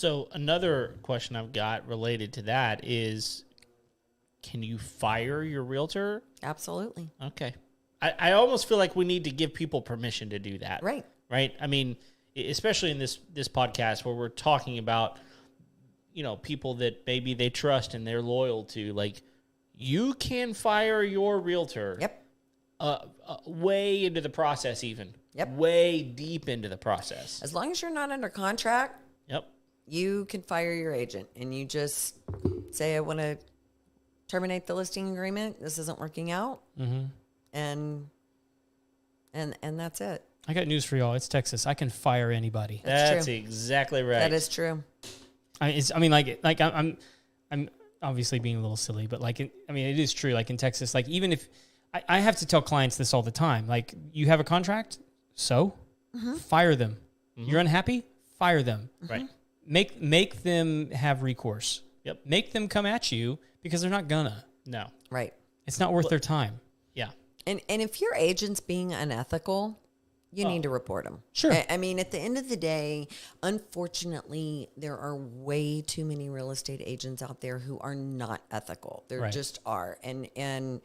So another question I've got related to that is, can you fire your realtor? Absolutely. Okay. I almost feel like we need to give people permission to do that. Right. Right? I mean, especially in this podcast where we're talking about, people that maybe they trust and they're loyal to, like, you can fire your realtor. Yep. Way into the process even. Yep. Way deep into the process. As long as you're not under contract, Yep. you can fire your agent, and you just say, I want to terminate the listing agreement. This isn't working out. Mm-hmm. And that's it. I got news for y'all. It's Texas. I can fire anybody. That's true. exactly right. That is true. I'm obviously being a little silly, but it is true. Like in Texas, like even if I have to tell clients this all the time, like you have a contract, so fire them. You're unhappy, fire them. Right. Make them have recourse. Yep. Make them come at you because they're not gonna. No. Right. It's not worth their time. Yeah. And if your agent's being unethical, you need to report them. Sure. I mean, at the end of the day, unfortunately, there are way too many real estate agents out there who are not ethical. There just are. And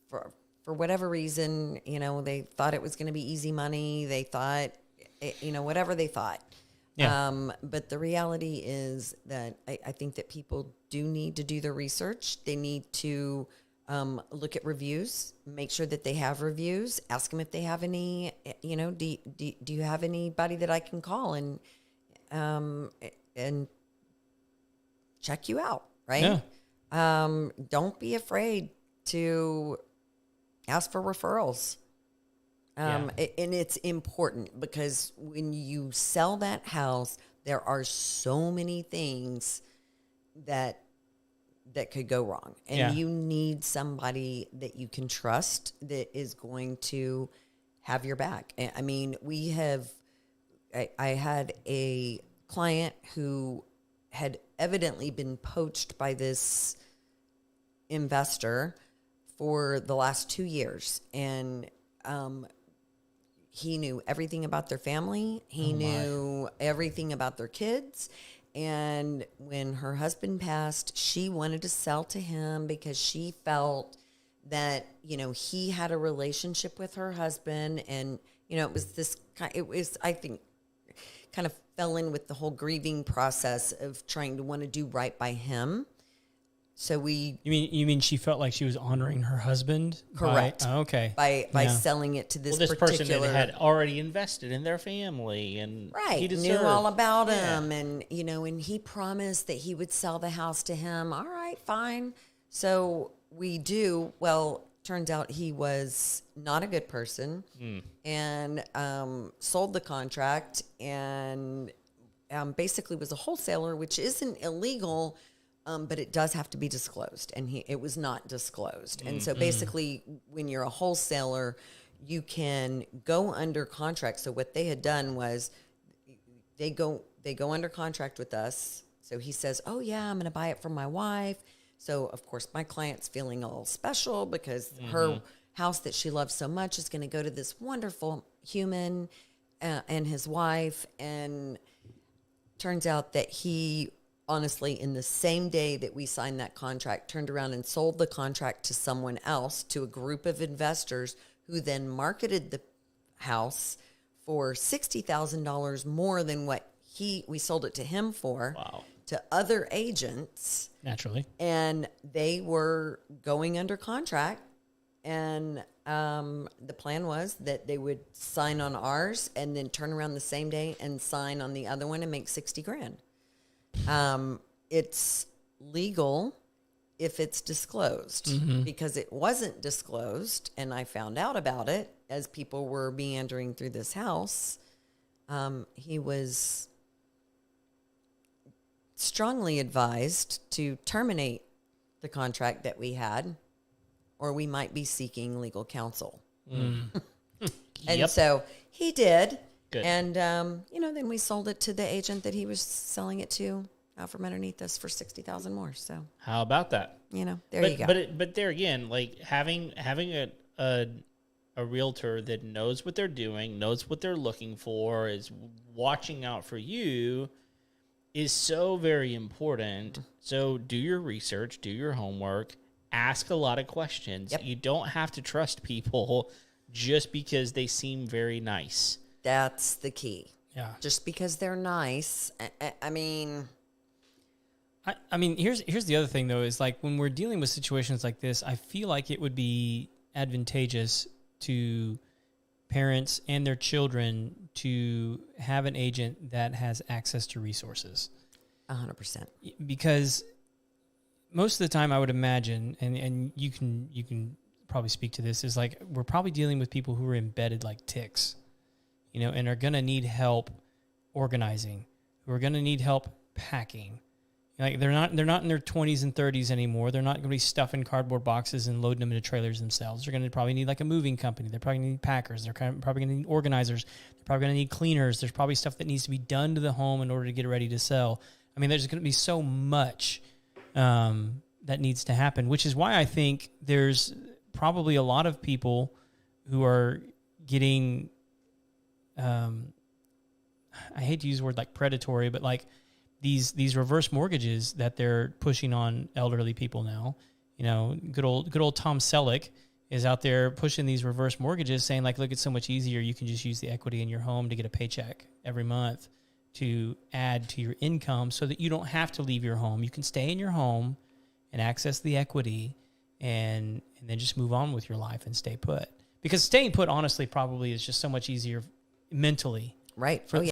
for whatever reason, they thought it was going to be easy money. They thought, whatever they thought. Yeah. But the reality is that I think that people do need to do their research. They need to look at reviews, make sure that they have reviews, ask them if they have any, do you have anybody that I can call and check you out, right? Yeah. Don't be afraid to ask for referrals. And it's important because when you sell that house, there are so many things that could go wrong. And you need somebody that you can trust that is going to have your back. I mean, I had a client who had evidently been poached by this investor for the last 2 years. And he knew everything about their family. He knew everything about their kids. And when her husband passed, she wanted to sell to him because she felt that, he had a relationship with her husband. And, I think, kind of fell in with the whole grieving process of trying to want to do right by him. So You mean she felt like she was honoring her husband? Correct. By selling it to this person that had already invested in their family and he knew all about him, and and he promised that he would sell the house to him. All right, fine. So we do. Well, turns out he was not a good person, and sold the contract, and basically was a wholesaler, which isn't illegal. But it does have to be disclosed, and it was not disclosed. And so basically, when you're a wholesaler, you can go under contract. So what they had done was they go under contract with us. So he says, oh, yeah, I'm going to buy it from my wife. So, of course, my client's feeling all special because her house that she loves so much is going to go to this wonderful human and his wife. And turns out that he honestly, in the same day that we signed that contract, turned around and sold the contract to someone else, to a group of investors who then marketed the house for $60,000 more than what we sold it to him for. Wow. To other agents. Naturally. And they were going under contract. And the plan was that they would sign on ours and then turn around the same day and sign on the other one and make $60,000. It's legal if it's disclosed, because it wasn't disclosed, and I found out about it as people were meandering through this house. He was strongly advised to terminate the contract that we had, or we might be seeking legal counsel. And so he did. Good. And, then we sold it to the agent that he was selling it to out from underneath us for $60,000 more. So how about that? There you go. But there again, like having a realtor that knows what they're doing, knows what they're looking for, is watching out for you. is so very important. So do your research, do your homework, ask a lot of questions. Yep. You don't have to trust people just because they seem very nice. That's the key. Yeah. Just because they're nice. I mean, I mean, here's the other thing though, is like when we're dealing with situations like this, I feel like it would be advantageous to parents and their children to have an agent that has access to resources. 100%. Because most of the time I would imagine, and you can probably speak to this, is like we're probably dealing with people who are embedded like ticks, you know, and are going to need help organizing, who are going to need help packing. Like they're not in their 20s and 30s anymore. They're not going to be stuffing cardboard boxes and loading them into trailers themselves. They're going to probably need like a moving company. They're probably going to need packers. They're probably going to need organizers. They're probably going to need cleaners. There's probably stuff that needs to be done to the home in order to get it ready to sell. I mean, there's going to be so much that needs to happen, which is why I think there's probably a lot of people who are getting, I hate to use the word like predatory, but like these reverse mortgages that they're pushing on elderly people now. You know, good old Tom Selleck is out there pushing these reverse mortgages, saying like, look, it's so much easier. You can just use the equity in your home to get a paycheck every month to add to your income so that you don't have to leave your home. You can stay in your home and access the equity and then just move on with your life and stay put. Because staying put, honestly, probably is just so much easier mentally. Right. For,